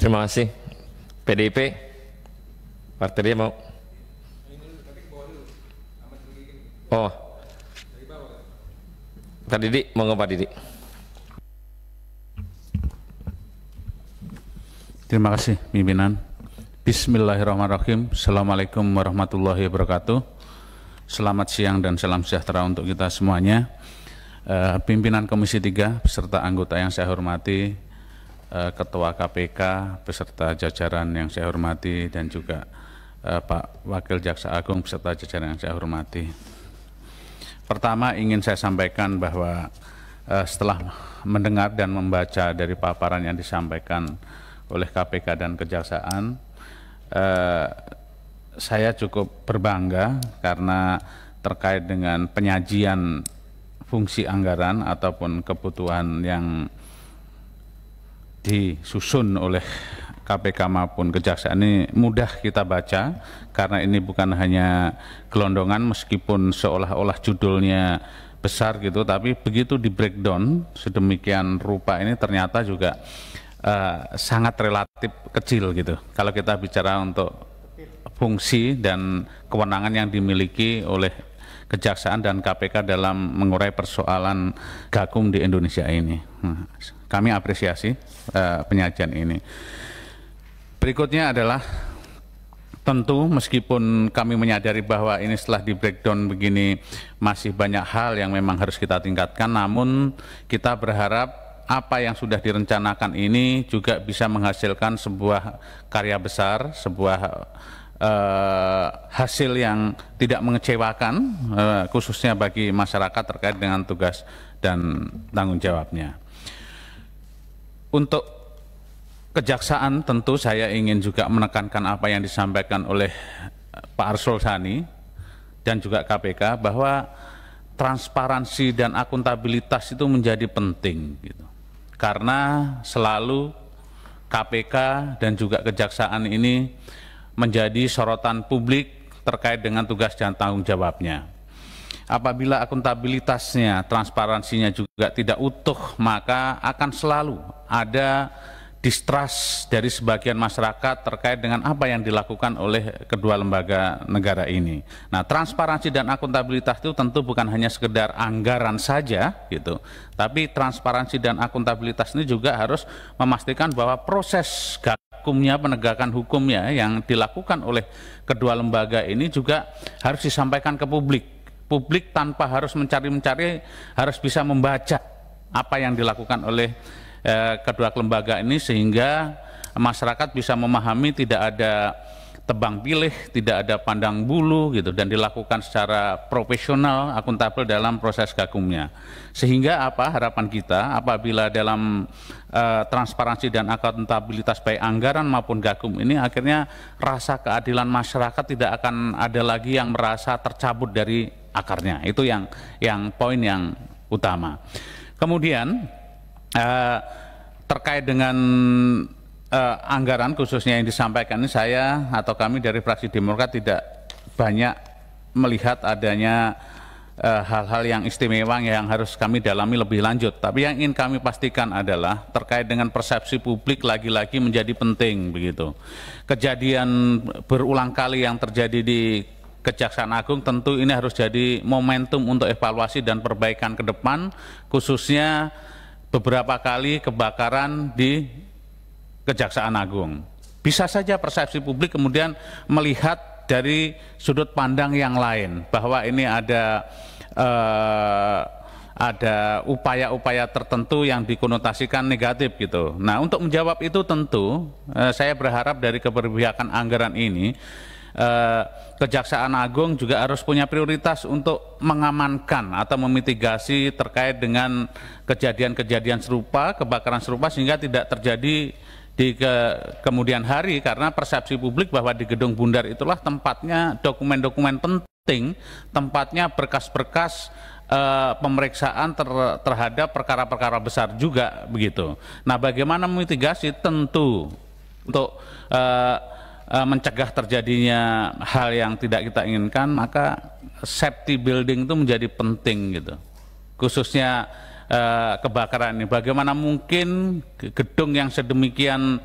Terima kasih. PDIP, Partai dia mau. Oh, Pak Didik, monggo Pak Didik. Terima kasih pimpinan. Bismillahirrahmanirrahim. Assalamualaikum warahmatullahi wabarakatuh. Selamat siang dan salam sejahtera untuk kita semuanya. Pimpinan Komisi 3 beserta anggota yang saya hormati, Ketua KPK beserta jajaran yang saya hormati, dan juga Pak Wakil Jaksa Agung beserta jajaran yang saya hormati. Pertama ingin saya sampaikan bahwa setelah mendengar dan membaca dari paparan yang disampaikan oleh KPK dan Kejaksaan, saya cukup berbangga karena terkait dengan penyajian fungsi anggaran ataupun kebutuhan yang disusun oleh KPK maupun Kejaksaan ini mudah kita baca, karena ini bukan hanya gelondongan meskipun seolah-olah judulnya besar gitu, tapi begitu di breakdown sedemikian rupa ini ternyata juga sangat relatif kecil gitu kalau kita bicara untuk fungsi dan kewenangan yang dimiliki oleh Kejaksaan dan KPK dalam mengurai persoalan gakum di Indonesia ini. Kami apresiasi penyajian ini. Berikutnya adalah tentu meskipun kami menyadari bahwa ini setelah di breakdown begini masih banyak hal yang memang harus kita tingkatkan, namun kita berharap apa yang sudah direncanakan ini juga bisa menghasilkan sebuah karya besar, sebuah hasil yang tidak mengecewakan, khususnya bagi masyarakat terkait dengan tugas dan tanggung jawabnya. Untuk Kejaksaan tentu saya ingin juga menekankan apa yang disampaikan oleh Pak Arsul Sani dan juga KPK, bahwa transparansi dan akuntabilitas itu menjadi penting gitu. Karena selalu KPK dan juga Kejaksaan ini menjadi sorotan publik terkait dengan tugas dan tanggung jawabnya. Apabila akuntabilitasnya, transparansinya juga tidak utuh, maka akan selalu ada distrust dari sebagian masyarakat terkait dengan apa yang dilakukan oleh kedua lembaga negara ini. Nah, transparansi dan akuntabilitas itu tentu bukan hanya sekedar anggaran saja gitu, tapi transparansi dan akuntabilitas ini juga harus memastikan bahwa proses gakumnya, penegakan hukumnya yang dilakukan oleh kedua lembaga ini juga harus disampaikan ke publik. Publik tanpa harus mencari-mencari harus bisa membaca apa yang dilakukan oleh kedua lembaga ini, sehingga masyarakat bisa memahami tidak ada tebang pilih, tidak ada pandang bulu gitu, dan dilakukan secara profesional, akuntabel dalam proses gakumnya. Sehingga apa harapan kita apabila dalam transparansi dan akuntabilitas baik anggaran maupun gakum ini, akhirnya rasa keadilan masyarakat tidak akan ada lagi yang merasa tercabut dari akarnya. Itu yang poin yang utama. Kemudian terkait dengan anggaran khususnya yang disampaikan ini, saya atau kami dari fraksi Demokrat tidak banyak melihat adanya hal-hal yang istimewa yang harus kami dalami lebih lanjut. Tapi yang ingin kami pastikan adalah terkait dengan persepsi publik lagi-lagi menjadi penting begitu. Kejadian berulang kali yang terjadi di Kejaksaan Agung tentu ini harus jadi momentum untuk evaluasi dan perbaikan ke depan, khususnya beberapa kali kebakaran di Kejaksaan Agung. Bisa saja persepsi publik kemudian melihat dari sudut pandang yang lain, bahwa ini ada upaya-upaya tertentu yang dikonotasikan negatif gitu. Nah, untuk menjawab itu tentu saya berharap dari keberpihakan anggaran ini, Kejaksaan Agung juga harus punya prioritas untuk mengamankan atau memitigasi terkait dengan kejadian-kejadian serupa, kebakaran serupa, sehingga tidak terjadi di kemudian hari, karena persepsi publik bahwa di Gedung Bundar itulah tempatnya dokumen-dokumen penting, tempatnya berkas-berkas pemeriksaan terhadap perkara-perkara besar juga begitu. Nah, bagaimana memitigasi? Tentu untuk mencegah terjadinya hal yang tidak kita inginkan, maka safety building itu menjadi penting gitu, khususnya kebakaran ini. Bagaimana mungkin gedung yang sedemikian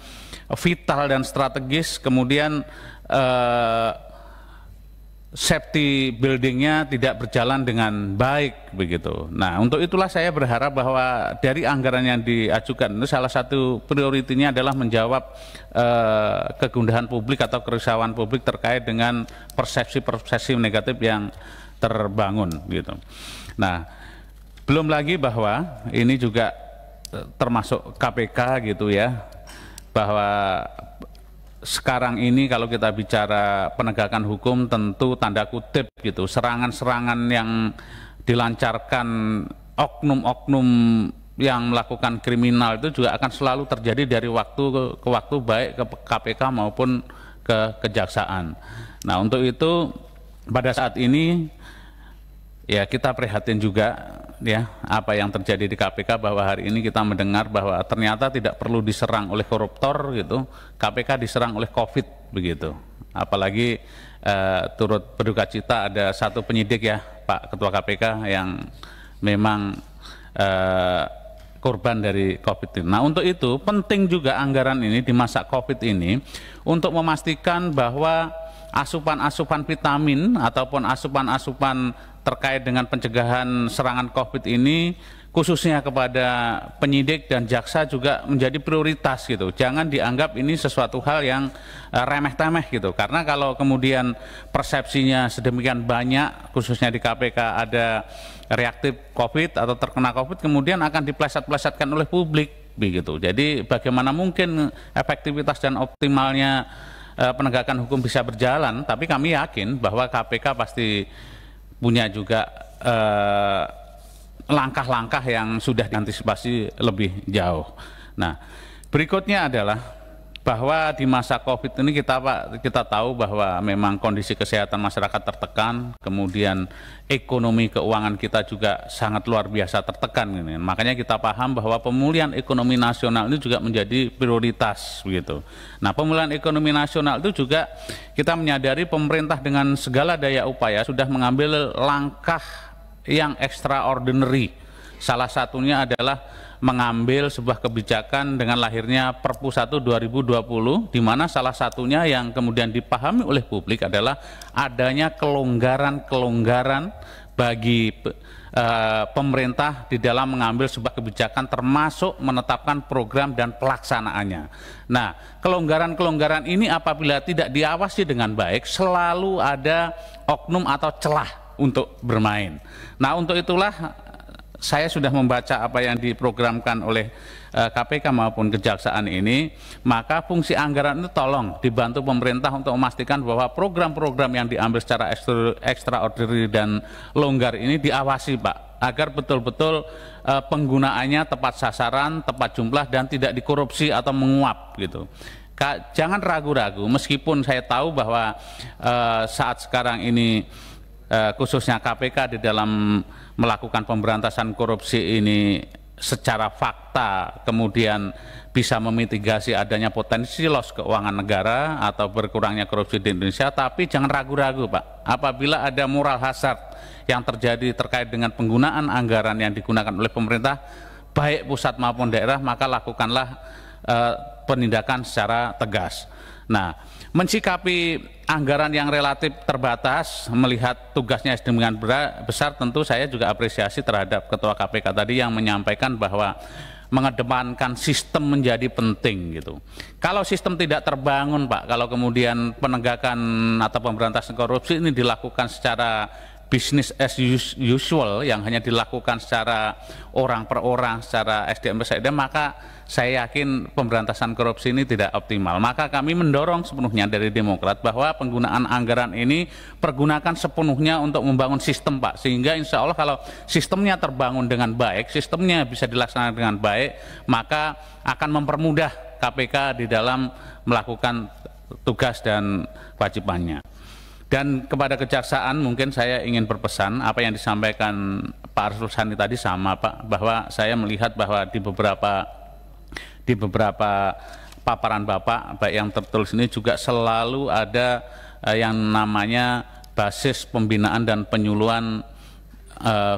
vital dan strategis, kemudian safety buildingnya tidak berjalan dengan baik begitu. Nah, untuk itulah saya berharap bahwa dari anggaran yang diajukan itu salah satu prioritinya adalah menjawab kegundahan publik atau kerisauan publik terkait dengan persepsi-persepsi negatif yang terbangun gitu. Nah, belum lagi bahwa ini juga termasuk KPK gitu ya, bahwa sekarang ini kalau kita bicara penegakan hukum tentu tanda kutip gitu, serangan-serangan yang dilancarkan oknum-oknum yang melakukan kriminal itu juga akan selalu terjadi dari waktu ke waktu, baik ke KPK maupun ke kejaksaan. Nah, untuk itu pada saat ini ya kita prihatin juga ya apa yang terjadi di KPK, bahwa hari ini kita mendengar bahwa ternyata tidak perlu diserang oleh koruptor gitu, KPK diserang oleh COVID begitu. Apalagi turut berduka cita ada satu penyidik ya Pak Ketua KPK yang memang korban dari COVID ini. Nah, untuk itu penting juga anggaran ini di masa COVID ini untuk memastikan bahwa asupan-asupan vitamin ataupun asupan-asupan terkait dengan pencegahan serangan COVID ini khususnya kepada penyidik dan jaksa juga menjadi prioritas gitu. Jangan dianggap ini sesuatu hal yang remeh-temeh gitu. Karena kalau kemudian persepsinya sedemikian banyak khususnya di KPK ada reaktif COVID atau terkena COVID, kemudian akan dipleset-plesetkan oleh publik begitu. Jadi bagaimana mungkin efektivitas dan optimalnya penegakan hukum bisa berjalan, tapi kami yakin bahwa KPK pasti punya juga langkah-langkah yang sudah diantisipasi lebih jauh. Nah, berikutnya adalah bahwa di masa COVID ini kita tahu bahwa memang kondisi kesehatan masyarakat tertekan, kemudian ekonomi keuangan kita juga sangat luar biasa tertekan ini. Makanya kita paham bahwa pemulihan ekonomi nasional ini juga menjadi prioritas begitu. Nah, pemulihan ekonomi nasional itu juga kita menyadari pemerintah dengan segala daya upaya sudah mengambil langkah yang extraordinary. Salah satunya adalah mengambil sebuah kebijakan dengan lahirnya Perpu 1 2020, di mana salah satunya yang kemudian dipahami oleh publik adalah adanya kelonggaran-kelonggaran bagi pemerintah di dalam mengambil sebuah kebijakan termasuk menetapkan program dan pelaksanaannya. Nah, kelonggaran-kelonggaran ini apabila tidak diawasi dengan baik selalu ada oknum atau celah untuk bermain. Nah, untuk itulah saya sudah membaca apa yang diprogramkan oleh KPK maupun Kejaksaan ini, maka fungsi anggaran itu tolong dibantu pemerintah untuk memastikan bahwa program-program yang diambil secara extraordinary dan longgar ini diawasi Pak, agar betul-betul penggunaannya tepat sasaran, tepat jumlah dan tidak dikorupsi atau menguap gitu. Jangan ragu-ragu, meskipun saya tahu bahwa saat sekarang ini khususnya KPK di dalam melakukan pemberantasan korupsi ini secara fakta kemudian bisa memitigasi adanya potensi loss keuangan negara atau berkurangnya korupsi di Indonesia, tapi jangan ragu-ragu Pak, apabila ada moral hazard yang terjadi terkait dengan penggunaan anggaran yang digunakan oleh pemerintah baik pusat maupun daerah, maka lakukanlah penindakan secara tegas. Nah, mensikapi anggaran yang relatif terbatas, melihat tugasnya sedemikian besar, tentu saya juga apresiasi terhadap Ketua KPK tadi yang menyampaikan bahwa mengedepankan sistem menjadi penting gitu. Kalau sistem tidak terbangun Pak, kalau kemudian penegakan atau pemberantasan korupsi ini dilakukan secara business as usual yang hanya dilakukan secara orang per orang, secara SDM per SDM, maka saya yakin pemberantasan korupsi ini tidak optimal. Maka kami mendorong sepenuhnya dari Demokrat bahwa penggunaan anggaran ini pergunakan sepenuhnya untuk membangun sistem Pak, sehingga insya Allah kalau sistemnya terbangun dengan baik, sistemnya bisa dilaksanakan dengan baik, maka akan mempermudah KPK di dalam melakukan tugas dan kewajibannya. Dan kepada Kejaksaan mungkin saya ingin berpesan apa yang disampaikan Pak Arsul Sani tadi sama Pak, bahwa saya melihat bahwa di beberapa paparan Bapak baik yang tertulis ini juga selalu ada yang namanya basis pembinaan dan penyuluhan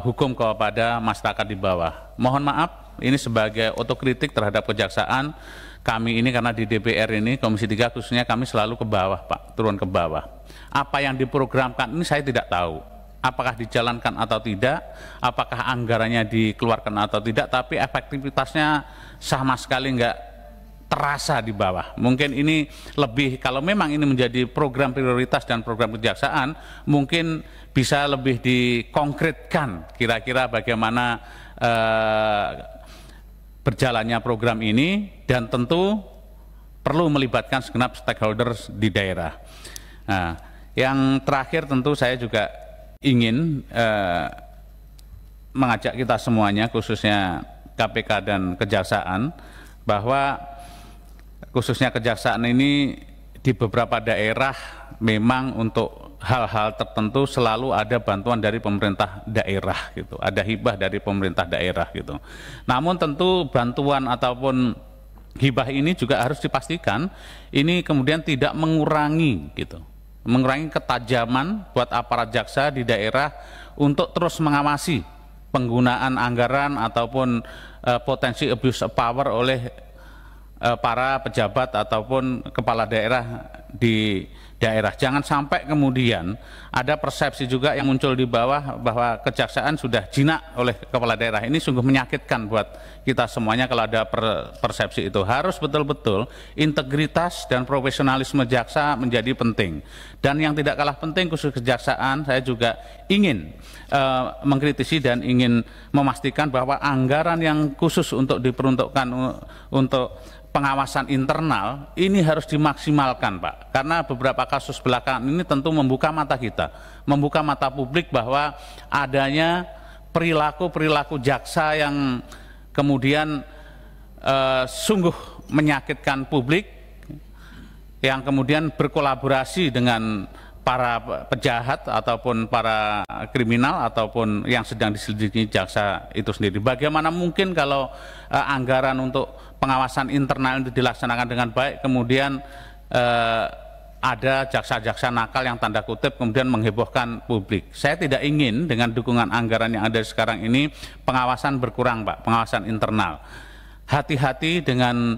hukum kepada masyarakat di bawah. Mohon maaf, ini sebagai otokritik terhadap Kejaksaan, kami ini karena di DPR ini, Komisi 3 khususnya kami selalu ke bawah Pak, turun ke bawah. Apa yang diprogramkan ini saya tidak tahu. Apakah dijalankan atau tidak, apakah anggarannya dikeluarkan atau tidak, tapi efektivitasnya sama sekali nggak terasa di bawah. Mungkin ini lebih, kalau memang ini menjadi program prioritas dan program kejaksaan, mungkin bisa lebih dikonkretkan kira-kira bagaimana berjalannya program ini, dan tentu perlu melibatkan segenap stakeholders di daerah. Nah, yang terakhir tentu saya juga ingin mengajak kita semuanya, khususnya KPK dan Kejaksaan, bahwa khususnya Kejaksaan ini di beberapa daerah memang untuk hal-hal tertentu selalu ada bantuan dari pemerintah daerah gitu, ada hibah dari pemerintah daerah gitu. Namun tentu bantuan ataupun hibah ini juga harus dipastikan ini kemudian tidak mengurangi gitu, mengurangi ketajaman buat aparat jaksa di daerah untuk terus mengawasi penggunaan anggaran ataupun potensi abuse of power oleh para pejabat ataupun kepala daerah di daerah. Jangan sampai kemudian ada persepsi juga yang muncul di bawah bahwa kejaksaan sudah jinak oleh kepala daerah. Ini sungguh menyakitkan buat kita semuanya kalau ada persepsi itu. Harus betul-betul integritas dan profesionalisme jaksa menjadi penting. Dan yang tidak kalah penting khusus kejaksaan, saya juga ingin mengkritisi dan ingin memastikan bahwa anggaran yang khusus untuk diperuntukkan untuk pengawasan internal ini harus dimaksimalkan Pak, karena beberapa kasus belakangan ini tentu membuka mata kita, membuka mata publik bahwa adanya perilaku-perilaku jaksa yang kemudian sungguh menyakitkan publik, yang kemudian berkolaborasi dengan para pejahat ataupun para kriminal ataupun yang sedang diselidiki jaksa itu sendiri. Bagaimana mungkin kalau anggaran untuk pengawasan internal itu dilaksanakan dengan baik, kemudian ada jaksa-jaksa nakal yang tanda kutip kemudian menghebohkan publik. Saya tidak ingin dengan dukungan anggaran yang ada sekarang ini pengawasan berkurang Pak, pengawasan internal. Hati-hati dengan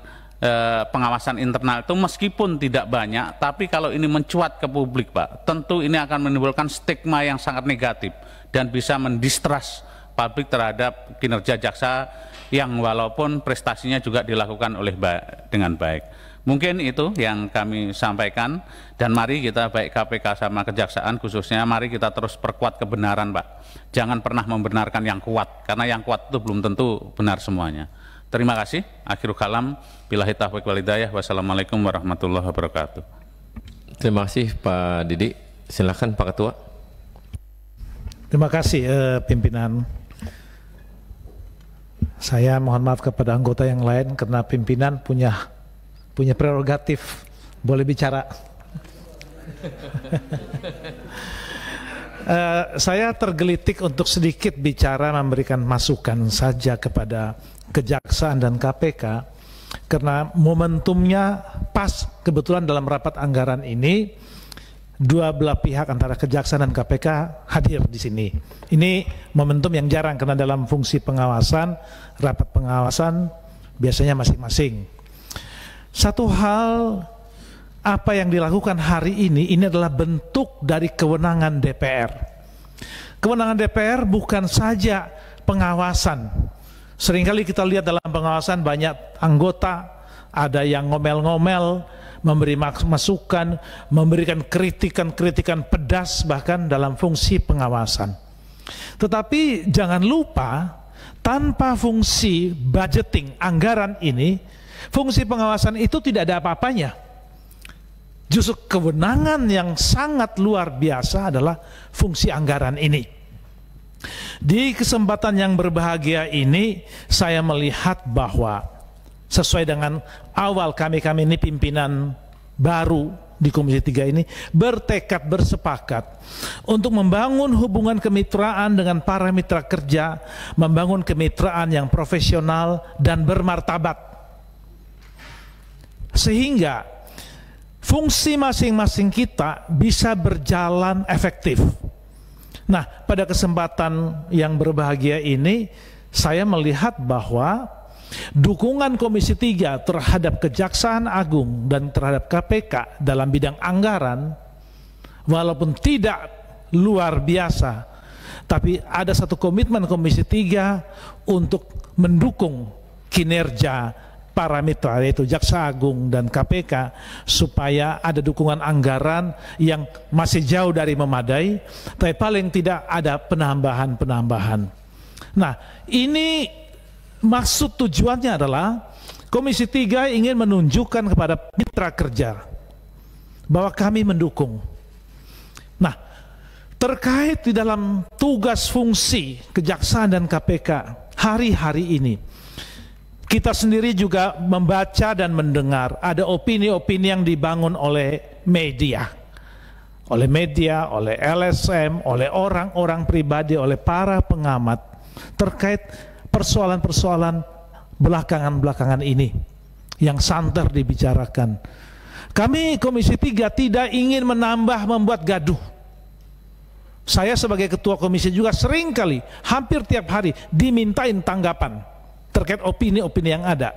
pengawasan internal itu meskipun tidak banyak, tapi kalau ini mencuat ke publik Pak, tentu ini akan menimbulkan stigma yang sangat negatif dan bisa mendistrust publik terhadap kinerja jaksa yang walaupun prestasinya juga dilakukan dengan baik. Mungkin itu yang kami sampaikan, dan mari kita baik KPK sama Kejaksaan khususnya, mari kita terus perkuat kebenaran Pak. Jangan pernah membenarkan yang kuat, karena yang kuat itu belum tentu benar semuanya. Terima kasih. Akhirul kalam. Billahi taufiq wal hidayah. Wassalamualaikum warahmatullahi wabarakatuh. Terima kasih Pak Didi. Silakan Pak Ketua. Terima kasih pimpinan. Saya mohon maaf kepada anggota yang lain karena pimpinan punya prerogatif boleh bicara. Saya tergelitik untuk sedikit bicara, memberikan masukan saja kepada Kejaksaan dan KPK karena momentumnya pas kebetulan dalam rapat anggaran ini dua belah pihak antara Kejaksaan dan KPK hadir di sini. Ini momentum yang jarang karena dalam fungsi pengawasan, rapat pengawasan biasanya masing-masing. Satu hal, apa yang dilakukan hari ini adalah bentuk dari kewenangan DPR. Kewenangan DPR bukan saja pengawasan. Seringkali kita lihat dalam pengawasan banyak anggota, ada yang ngomel-ngomel, memberi masukan, memberikan kritikan-kritikan pedas bahkan dalam fungsi pengawasan. Tetapi jangan lupa, tanpa fungsi budgeting anggaran ini, fungsi pengawasan itu tidak ada apa-apanya. Justru kewenangan yang sangat luar biasa adalah fungsi anggaran ini. Di kesempatan yang berbahagia ini, saya melihat bahwa sesuai dengan awal kami ini pimpinan baru di Komisi 3 ini bertekad, bersepakat untuk membangun hubungan kemitraan dengan para mitra kerja, membangun kemitraan yang profesional dan bermartabat, sehingga fungsi masing-masing kita bisa berjalan efektif. Nah, pada kesempatan yang berbahagia ini saya melihat bahwa dukungan Komisi 3 terhadap Kejaksaan Agung dan terhadap KPK dalam bidang anggaran, walaupun tidak luar biasa, tapi ada satu komitmen Komisi 3 untuk mendukung kinerja para mitra, yaitu Jaksa Agung dan KPK, supaya ada dukungan anggaran yang masih jauh dari memadai, tapi paling tidak ada penambahan-penambahan. Nah, ini maksud tujuannya adalah Komisi 3 ingin menunjukkan kepada mitra kerja bahwa kami mendukung. Nah, terkait di dalam tugas fungsi Kejaksaan dan KPK hari-hari ini, kita sendiri juga membaca dan mendengar ada opini-opini yang dibangun oleh media, oleh LSM, oleh orang-orang pribadi, oleh para pengamat terkait persoalan-persoalan belakangan-belakangan ini yang santer dibicarakan. Kami Komisi 3 tidak ingin membuat gaduh. Saya sebagai ketua komisi juga seringkali, hampir tiap hari dimintain tanggapan terkait opini-opini yang ada.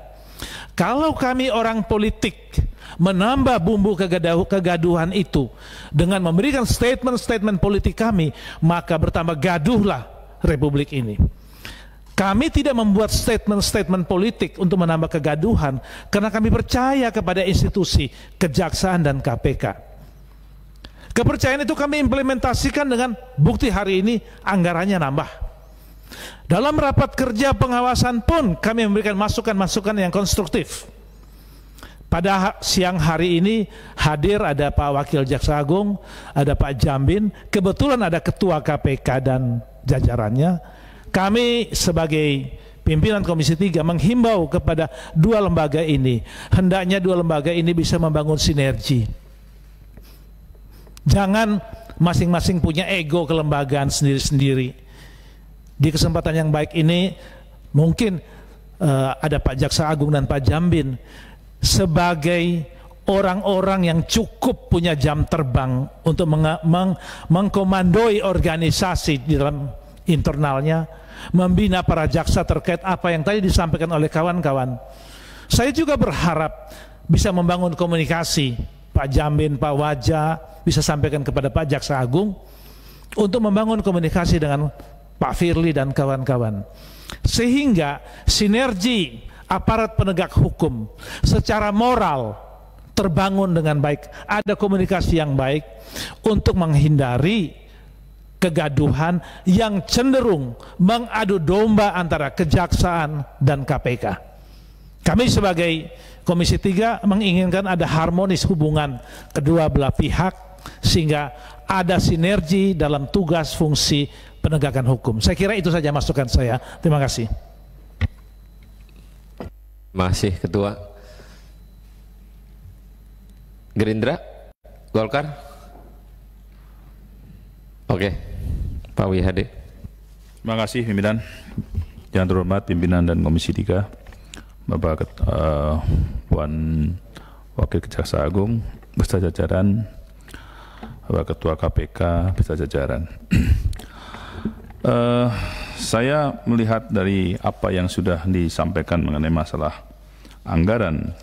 Kalau kami orang politik menambah bumbu kegaduhan itu dengan memberikan statement-statement politik kami, maka bertambah gaduhlah Republik ini. Kami tidak membuat statement-statement politik untuk menambah kegaduhan, karena kami percaya kepada institusi Kejaksaan dan KPK. Kepercayaan itu kami implementasikan dengan bukti hari ini anggarannya nambah. Dalam rapat kerja pengawasan pun kami memberikan masukan-masukan yang konstruktif. Pada siang hari ini hadir ada Pak Wakil Jaksa Agung, ada Pak Jambin, kebetulan ada Ketua KPK dan jajarannya. Kami sebagai pimpinan Komisi 3 menghimbau kepada dua lembaga ini, hendaknya dua lembaga ini bisa membangun sinergi. Jangan masing-masing punya ego kelembagaan sendiri-sendiri. Di kesempatan yang baik ini mungkin ada Pak Jaksa Agung dan Pak Jambin sebagai orang-orang yang cukup punya jam terbang untuk mengkomandoi organisasi di dalam internalnya, membina para jaksa terkait apa yang tadi disampaikan oleh kawan-kawan. Saya juga berharap bisa membangun komunikasi. Pak Jambin, Pak Waja bisa sampaikan kepada Pak Jaksa Agung untuk membangun komunikasi dengan Pak Firly dan kawan-kawan, sehingga sinergi aparat penegak hukum secara moral terbangun dengan baik, ada komunikasi yang baik untuk menghindari kegaduhan yang cenderung mengadu domba antara Kejaksaan dan KPK. Kami sebagai Komisi 3 menginginkan ada harmonis hubungan kedua belah pihak, sehingga ada sinergi dalam tugas fungsi penegakan hukum. Saya kira itu saja masukan saya. Terima kasih. Masih Ketua. Gerindra? Golkar? Oke, Pak Wihade. Terima kasih pimpinan. Yang terhormat pimpinan dan Komisi 3, Bapak Puan Wakil Kejaksaan Agung beserta jajaran, Bapak Ketua KPK beserta jajaran. Saya melihat dari apa yang sudah disampaikan mengenai masalah anggaran,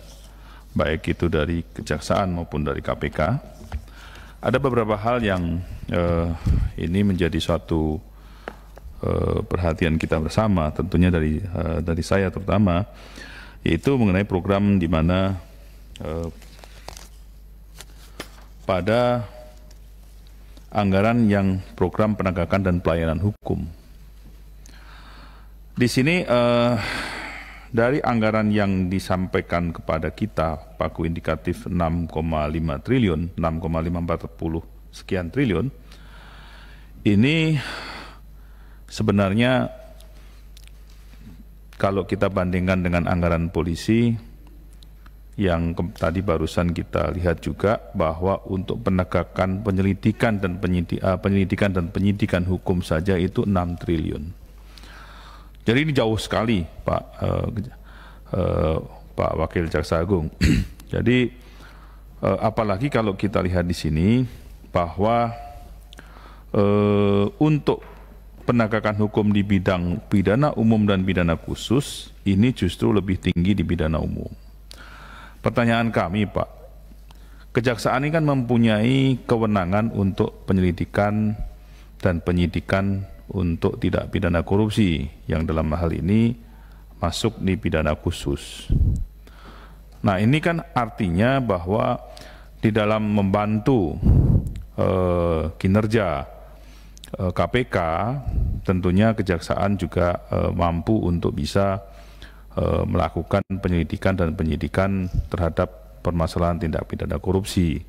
baik itu dari Kejaksaan maupun dari KPK, ada beberapa hal yang ini menjadi suatu perhatian kita bersama, tentunya dari saya terutama, yaitu mengenai program di mana pada anggaran yang program penegakan dan pelayanan hukum. Di sini dari anggaran yang disampaikan kepada kita, paku indikatif 6,5 triliun, 6,540 sekian triliun, ini sebenarnya kalau kita bandingkan dengan anggaran polisi yang tadi barusan kita lihat juga, bahwa untuk penegakan penyelidikan dan penyidikan hukum saja itu 6 triliun. Jadi ini jauh sekali, Pak Wakil Jaksa Agung. Jadi apalagi kalau kita lihat di sini bahwa untuk penegakan hukum di bidang pidana umum dan pidana khusus ini justru lebih tinggi di pidana umum. Pertanyaan kami, Pak, kejaksaan ini kan mempunyai kewenangan untuk penyelidikan dan penyidikan untuk tindak pidana korupsi yang dalam hal ini masuk di pidana khusus. Nah, ini kan artinya bahwa di dalam membantu kinerja KPK, tentunya kejaksaan juga mampu untuk bisa melakukan penyelidikan dan penyidikan terhadap permasalahan tindak pidana korupsi.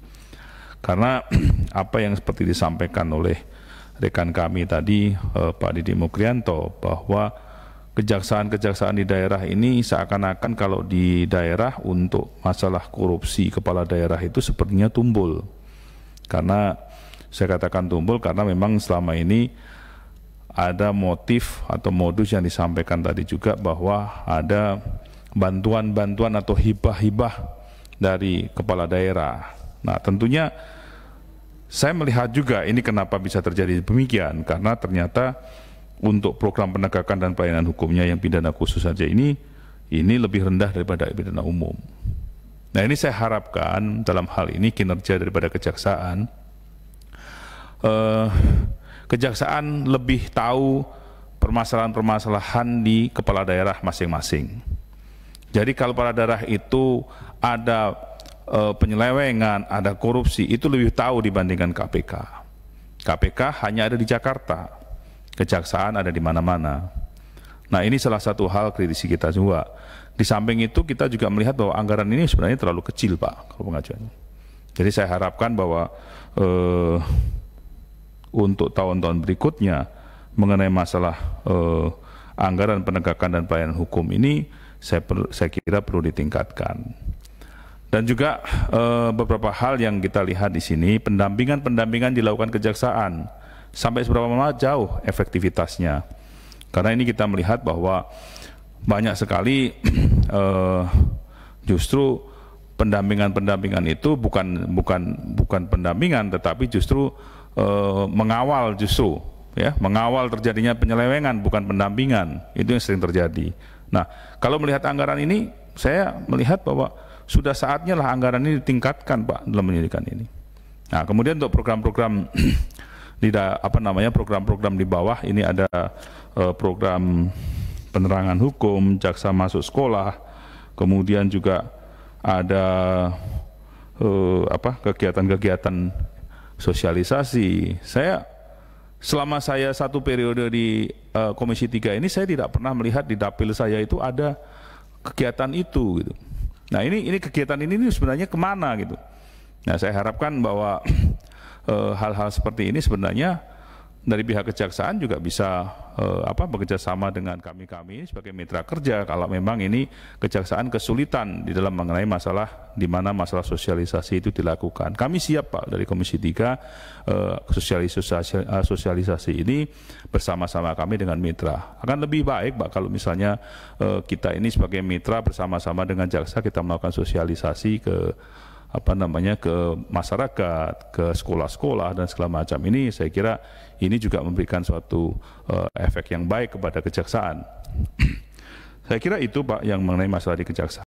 Karena apa yang seperti disampaikan oleh rekan kami tadi, Pak Didi Mukrianto, bahwa kejaksaan-kejaksaan di daerah ini seakan-akan kalau di daerah untuk masalah korupsi kepala daerah itu sepertinya tumbul. Karena saya katakan tumbul karena memang selama ini ada motif atau modus yang disampaikan tadi juga bahwa ada bantuan-bantuan atau hibah-hibah dari kepala daerah. Nah, tentunya saya melihat juga ini kenapa bisa terjadi demikian, karena ternyata untuk program penegakan dan pelayanan hukumnya yang pidana khusus saja ini lebih rendah daripada pidana umum. Nah, ini saya harapkan dalam hal ini kinerja daripada kejaksaan, kejaksaan lebih tahu permasalahan-permasalahan di kepala daerah masing-masing. Jadi kalau kepala daerah itu ada penyelewengan, ada korupsi, itu lebih tahu dibandingkan KPK. KPK hanya ada di Jakarta, kejaksaan ada di mana-mana. Nah, ini salah satu hal kritisi kita juga. Di samping itu kita juga melihat bahwa anggaran ini sebenarnya terlalu kecil, Pak, kalau pengajuannya. Jadi saya harapkan bahwa untuk tahun-tahun berikutnya mengenai masalah anggaran penegakan dan pelayanan hukum ini saya kira perlu ditingkatkan. Dan juga beberapa hal yang kita lihat di sini, pendampingan dilakukan kejaksaan sampai seberapa jauh efektivitasnya. Karena ini kita melihat bahwa banyak sekali justru pendampingan itu bukan pendampingan, tetapi justru mengawal mengawal terjadinya penyelewengan, bukan pendampingan. Itu yang sering terjadi. Nah, kalau melihat anggaran ini, saya melihat bahwa sudah saatnya lah anggaran ini ditingkatkan, Pak, dalam penyidikan ini. Nah, kemudian untuk program-program program-program di bawah ini ada program penerangan hukum, jaksa masuk sekolah, kemudian juga ada kegiatan-kegiatan sosialisasi. Selama saya satu periode di Komisi 3 ini, saya tidak pernah melihat di dapil saya itu ada kegiatan itu gitu. Nah, ini kegiatan ini sebenarnya kemana gitu. Nah, saya harapkan bahwa hal-hal seperti ini sebenarnya dari pihak kejaksaan juga bisa bekerja sama dengan kami sebagai mitra kerja kalau memang ini kejaksaan kesulitan di dalam mengenai masalah di mana masalah sosialisasi itu dilakukan. Kami siap, Pak, dari Komisi 3 sosialisasi ini bersama-sama kami dengan mitra. Akan lebih baik, Pak, kalau misalnya kita ini sebagai mitra bersama-sama dengan jaksa kita melakukan sosialisasi ke ke masyarakat, ke sekolah-sekolah dan segala macam. Ini saya kira ini juga memberikan suatu efek yang baik kepada kejaksaan. Saya kira itu, Pak, yang mengenai masalah di kejaksaan.